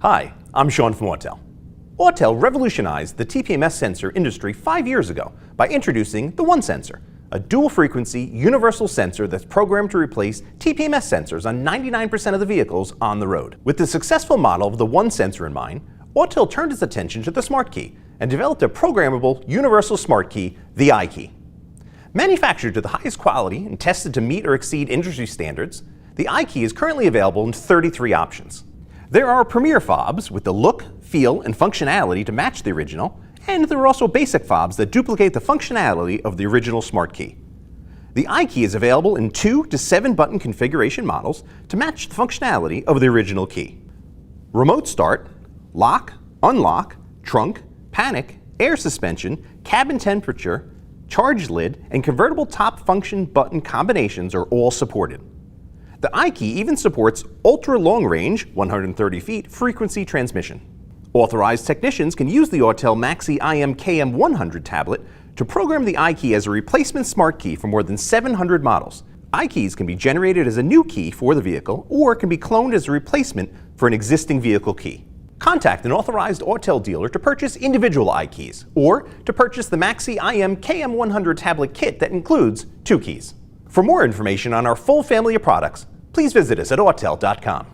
Hi, I'm Sean from Autel. Autel revolutionized the TPMS sensor industry 5 years ago by introducing the One Sensor, a dual-frequency, universal sensor that's programmed to replace TPMS sensors on 99% of the vehicles on the road. With the successful model of the One Sensor in mind, Autel turned its attention to the Smart Key and developed a programmable, universal smart key, the IKEY. Manufactured to the highest quality and tested to meet or exceed industry standards, the IKEY is currently available in 33 options. There are premier fobs with the look, feel, and functionality to match the original, and there are also basic fobs that duplicate the functionality of the original Smart Key. The IKEY is available in 2 to 7 button configuration models to match the functionality of the original key. Remote start, lock, unlock, trunk, panic, air suspension, cabin temperature, charge lid, and convertible top function button combinations are all supported. The IKEY even supports ultra-long-range, 130 feet, frequency transmission. Authorized technicians can use the Autel Maxi KM100 tablet to program the IKEY as a replacement smart key for more than 700 models. IKEYs can be generated as a new key for the vehicle or can be cloned as a replacement for an existing vehicle key. Contact an authorized Autel dealer to purchase individual IKEYs or to purchase the Maxi KM100 tablet kit that includes 2 keys. For more information on our full family of products, please visit us at autel.com.